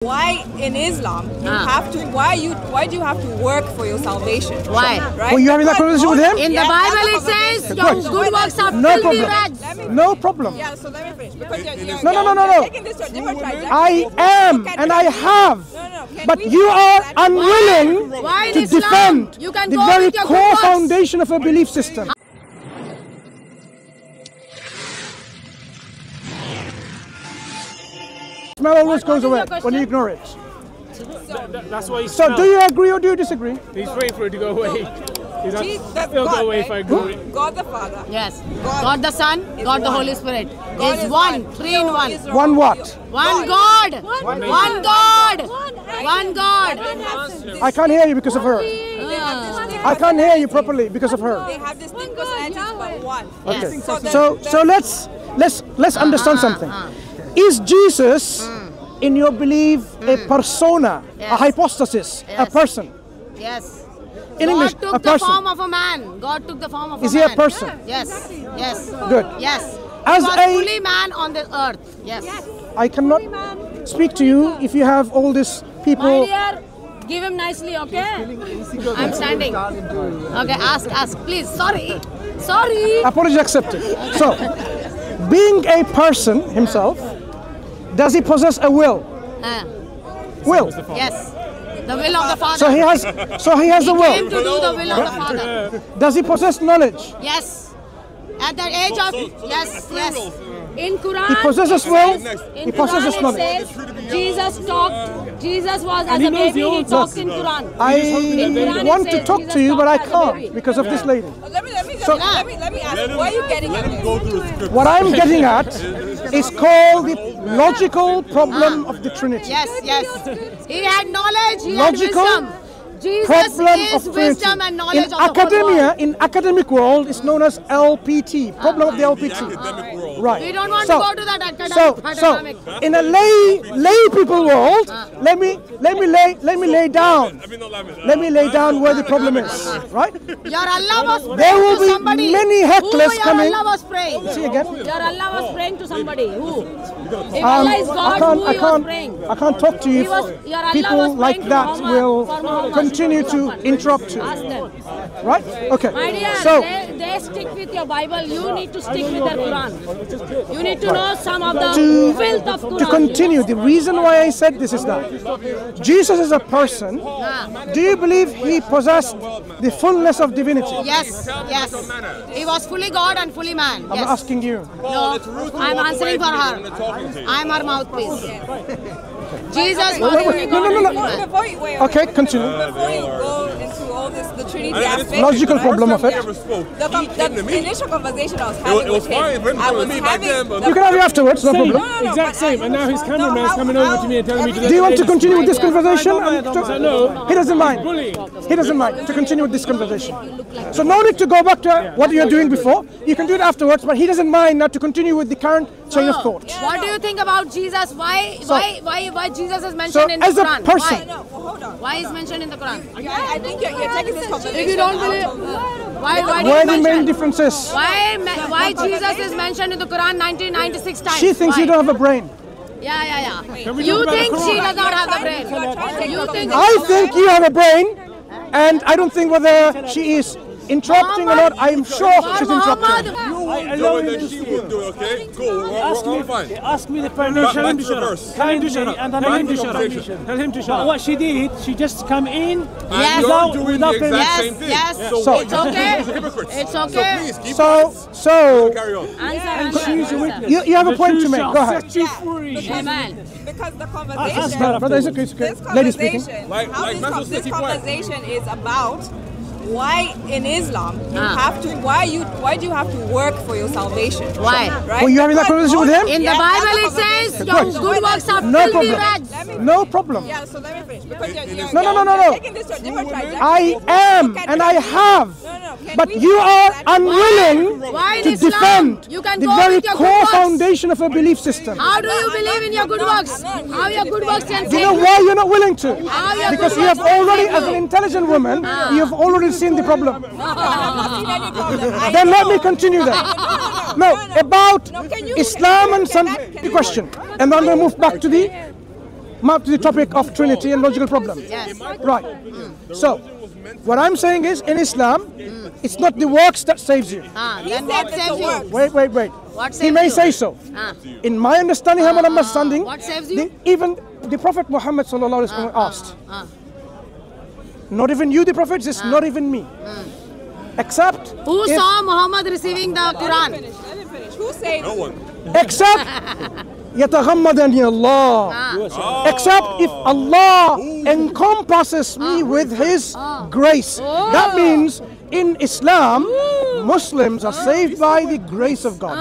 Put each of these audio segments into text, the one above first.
Why in Islam you have to? Why do you have to work for your salvation? Why? Right? Were you having that conversation with him? In the Bible it says your good works are No filthy problem. rags. No problem. Yeah, so let me finish. Because you're No. taking this to a different trajectory. I am and I have. Can But we you have are that? unwilling Why in to Islam? defend You can the go very with your good core works. foundation of a belief system. Smell always goes away when you ignore it. That's why he's So do you agree or do you disagree? He's waiting for it to go away. He's not, That's it'll God, go away right? if I agree. God the Father. Yes. God the Son, God the one. Holy Spirit God is one, one. three in one. Israel. One what? One God. One God. One God. I can't hear you because of her. I can't hear you properly because of her. They have distinct personalities, but one. Okay. Yes. So let's understand something. Is Jesus, in your belief, a persona, a Yes. hypostasis, a Yes. person? Yes. In God English, took a the person. form of a man. God took the form of Is a he man. a person? Yes. Yes. Good. Yes. As He was a- fully man on the earth. Yes. I cannot speak to you if you have all these people. My dear, give him nicely, okay? I'm standing. Okay, ask, please. Sorry. Apology accepted. So, being a person himself, does he possess a will? Will. Yes. The will of the Father. So he has a He came will. to do the will of the Father. Does he possess knowledge? Yes. At the age of yes. In Quran, He possesses will. in He possesses Quran knowledge. it says Jesus talked. Jesus was as he a knows baby. the He old talked stuff. in Quran. I Quran want it to says talk Jesus to you, but I talked as a baby. can't because of this lady. Let me ask. Why are you getting at this? What I'm getting at is called the logical problem of the Trinity. Yes. He had knowledge, he Logical had wisdom. Jesus Problem is of Trinity. wisdom and knowledge In of the whole academia, world. in academic world, it's known as LPT, problem of the LPT. Right. We don't want to go to that academic. In a lay people world, let me lay down. Let me lay down where the problem is. Right? Your Allah was praying There will to be somebody. many hecklers Who coming. Your Allah was praying. See again. Your Allah was praying to somebody. Who? If Allah is God, who he was praying? I can't talk to you. Your Allah People was like praying to that Muhammad, will for Muhammad. continue to interrupt you. Ask them. Right? Okay. My dear, So, they stick with your Bible. You need to stick with their Quran. You need to know some of the filth of Quran. to continue, the reason why I said this is that Jesus is a person. Do you believe he possessed the fullness of divinity? Yes. He was fully God and fully man. I'm Yes. asking you. No, I'm answering for her. I'm her mouthpiece. Jesus was fully God and fully man. Before you, wait, Okay, continue. Before you go into all this, the Trinity aspect, Logical problem of it. the initial conversation I was having It was with him, fine for him to I come was to me back then, having but- You can have it afterwards, no problem. Exact same. And now his cameraman's coming over to me and telling me to Do you want to continue with this Yeah. conversation? No. He doesn't mind. He doesn't mind to continue with this conversation. So no need to go back to what you were doing before. You can do it afterwards, but he doesn't mind now to continue with the current chain of thought. What do you think about Jesus? Why Jesus is So mentioned in the as a Quran? person, No, hold on. Why is mentioned in the Quran? I think you're taking this conversation. If you don't believe, why do where you the main mention? difference is, Why Jesus is mentioned in the Quran 1996 times? she thinks Why? you don't have a brain. Yeah. we You talk about think the she Quran? does not have the brain? You think I think you have a brain, and I don't think whether she is interrupting or not. I am sure she's interrupting. So then she would do it, okay? Cool, we're fine. Ask me the permission. Tell him to shut up. Tell him to shut up. And Tell him to shut up. Tell him to shut up. What she did, she just come in. Yes. You're doing the exact Yes, same thing. yes. So- It's okay. Hypocrites. It's So okay. please, keep So carry on. Answer. you have a point to make. Go ahead. Set you free. Amen. Because the Ask conversation, her Brother, it's okay, it's okay. this Lady speaking. conversation, Like Master this City Quiet. conversation is about why in Islam you have to. Why do you have to work for your salvation? Why? Right? Were you having that conversation with him? In the Yeah, Bible that's it the says conversation. your good works are No filthy problem. rags. No problem. Yeah, so let me finish. Because you're No. taking this to a different trajectory. I am and I have. Can But we you have are that? unwilling Why in to Islam? defend You can the go very with your good core works. foundation of a belief system. How do you believe in your good works? How your good works can Do you know save why you're not willing to? How your Because good you have works can already, save as an intelligent woman, you have already seen the problem. I've not seen any problem. I Then let know. me continue then. No, about No, can you- Islam and some can the question. And then we'll move back to the map to the topic of Trinity and logical problem. Yes. Right. So, what I'm saying is, in Islam, it's not the works that saves you. Then what saves you? Wait. What saves He may you? say so. In my understanding, Hamad understanding, what saves you? even the Prophet Muhammad sallallahu alaihi wasallam asked, not even you, the Prophet, it's not even me. Except Who if- saw Muhammad receiving the Quran? Let him finish. Who saved? No one. except يتغمدني Allah. Except if Allah encompasses me with His grace. That means in Islam, Muslims are saved by the grace of God.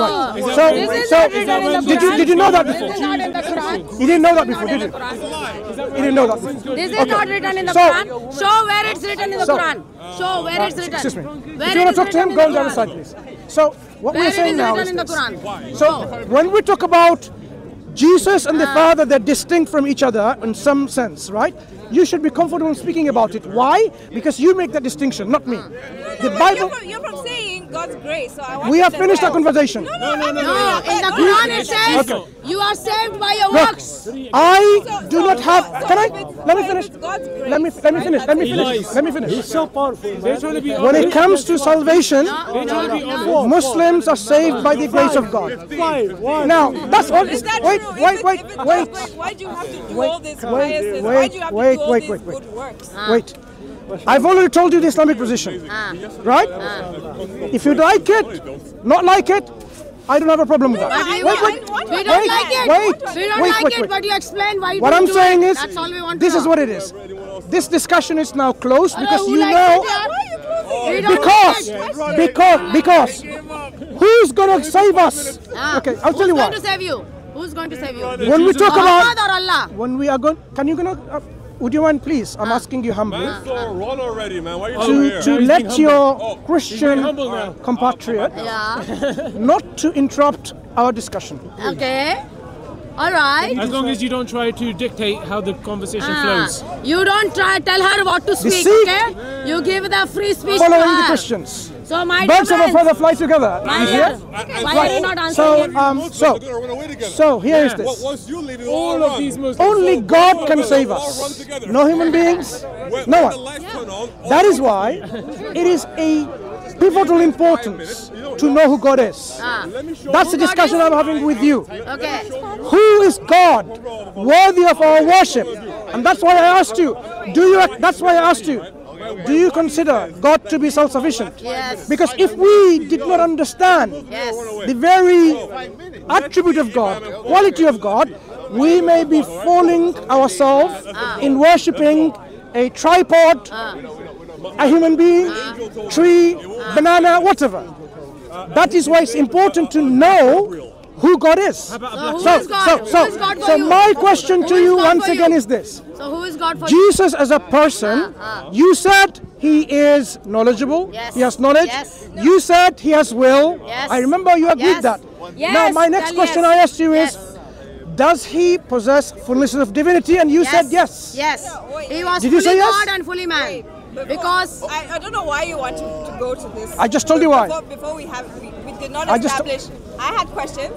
Right. This is not written in the Quran. Did you know that before? This is not in the Quran. You didn't know that before, did you? You didn't know that before. This is not written in the So- Quran. Show where it's written in the So- Quran. Show where it's written. Excuse me. Where If you it want to is talk to him, written go in on the other Quran. side, please. So what Where we're it saying is now written is in the this. Quran. So when we talk about Jesus and the Father, they're distinct from each other in some sense, right? You should be comfortable speaking about it. Why? Because you make that distinction, not me. The Bible. You're from saying God's grace. So I want We to have say finished our no. conversation. No, in the Quran it says you are saved by your Look, works. I do not have. Can I? Let me finish. God's grace, Let me finish. Let me finish. Let me finish. He's so powerful. They're trying to be When it comes to salvation, Muslims are saved by the grace of God. Now, that's all. Is that Wait, true? wait, If wait, it's wait. God's grace, why do you have to do Wait, all these wait, biases? Why wait, do you have wait, to do all wait, these wait, wait. good works? Wait. I've already told you the Islamic position, right? If you like it, not like it, I don't have a problem with that. We Wait, don't like it. wait, We don't wait, like wait, it, wait. but you explain why you What don't I'm do saying it. is, That's all we want this to is know. what it is. This discussion is now closed because Who you likes know, it, yeah? We don't like it. because who's gonna save us? Okay, I'll tell you Who's what. going to save you? Who's going to save you? When we talk Muhammad about, or Allah? when we are going, can you gonna, would you mind please? I'm asking you humbly. Man, so run already, man. Why are you still here? To let your Christian humble now. compatriot Yeah. not to interrupt our discussion. Okay. All right. As long as you don't try to dictate how the conversation flows. You don't tell her what to speak, see? okay? You give the free speech to Following the her. Christians. So my Birds of a friends, feather fly together. my You hear? why are you not answering it? So here is What this. once you leave it All of these Muslims. Only God can save All run us. together. No human beings, When no the one. lights turn on, all That is run why it is a pivotal importance to know who God is. That's the Who God discussion is? I'm having with you. Okay. Who is God worthy of our worship? And that's why I asked you. That's why I asked you. Do you consider God to be self-sufficient? Yes. Because if we did not understand Yes. the very attribute of God, quality of God, we may be fooling ourselves in worshipping a tripod, a human being, tree, banana, whatever. That is why it's important to know who God is. Who is God? Who is God for So you? my question Who to is you God once for again you? is this. So who is God for you? Jesus as a person, you said he is knowledgeable, Yes. he has knowledge, Yes. you said he has will, Yes. I remember you agreed Yes. that. Yes. Now my next Tell question yes. I asked you is, Yes. does he possess fullness of divinity? And you said yes. Yes. He was Did you fully say yes? God and fully man. Because I don't know why you want to go to this. I just told you why. Before we did not I just- establish. I had questions.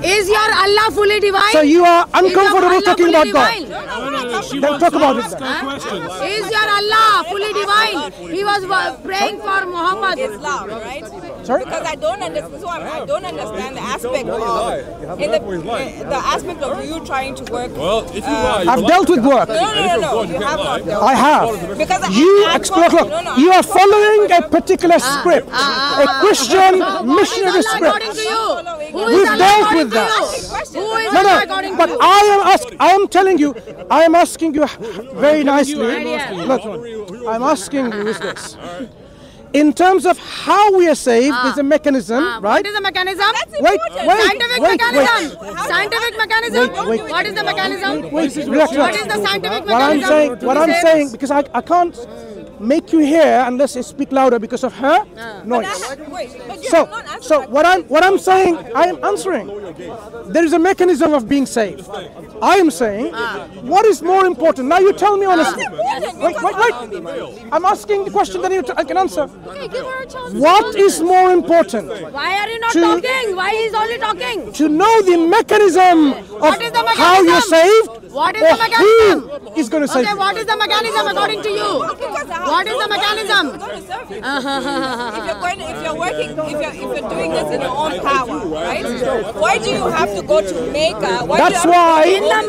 is your Allah fully divine? So you are Is your uncomfortable Allah talking fully about God. divine? She Then wants talk to about it ask then. her questions. Is your Allah fully divine? He was praying for Muhammad. Islam, right? Sorry? Because I don't understand. So I don't understand the aspect of the aspect of you trying to work. Well, if you lie, you I've can dealt with work. No, you have not. dealt. I have. Because You I explore. Look, no, you are following a particular script, a Christian missionary Who is Allah according script. to you? Who is We've Allah dealt according with to that. you? Who is No, Allah no, according to but you? I am telling you, I am asking you very nicely. idea. Look, I'm asking you is this. In terms of how we are saved, there's a mechanism, right? What is the mechanism? Wait, wait, Scientific wait, mechanism. wait. Scientific mechanism. Wait, wait. What is the mechanism? Wait, relax, What relax. is the scientific What I'm mechanism? saying, what I'm saying, because I can't make you hear unless I speak louder because of her noise. So what I'm saying, I am answering. There is a mechanism of being saved. I am saying, what is more important? Now you tell me honestly. Wait. I'm asking the question that I can answer. Okay, give her a chance. What is more important? Why are you not talking? Why is only talking? To know the mechanism of how you're saved. What is the mechanism? Who is going to save Okay, you? what is the mechanism according to you? What is the mechanism? If you're doing this in your own power, right? Why do you have to go to Mecca? That's why. In the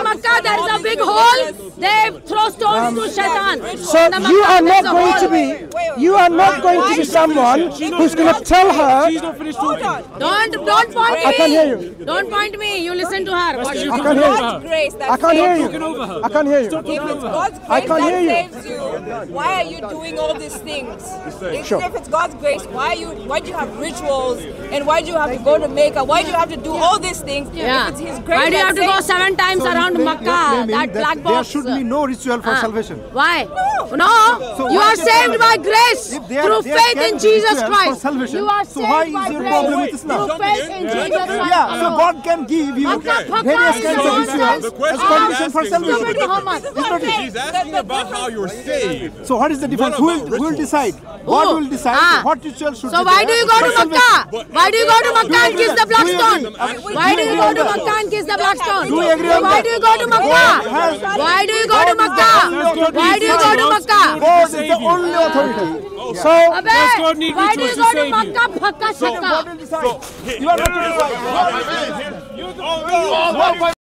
Makkah, there is a big hole. They throw stones to Shaitan. So you are not going to be. You are not going to be someone who's going to tell her. She's not finished talking. Don't point me. I can't hear you. Don't point me. You listen to her. What I can't hear you. I can't hear you. I can't hear you. If it's God's grace I can't hear you. that saves you, why are you doing all these things? Sure. If it's God's grace, why do you have rituals and why do you have to go to Mecca? Why do you have to do all these things? Yeah. If it's His grace Why do you that have to go saves 7 times around Makkah? That black box. There should be no ritual for salvation. Why? No. You are saved by grace through faith in Jesus Christ. You are so why saved is by your problem with grace Islam? through faith in Jesus Christ. Yeah, so God can give you various kinds of rituals as condition for salvation. He's asking about how you're saved. So what is the difference? Who will decide? God will decide what ritual should be So why do you go to for Makkah? salvation. Why do you go to Makkah and kiss the black Do you stone? agree? Why do you go to Makkah and kiss the black stone? Do you agree on Why that? do you go to Makkah? Why do you go to Makkah? Why do you go to Makkah? God is the only authority. So Abey, God need why do you rituals go to to save you? Makkah? Bhakka shakka. You are not to decide.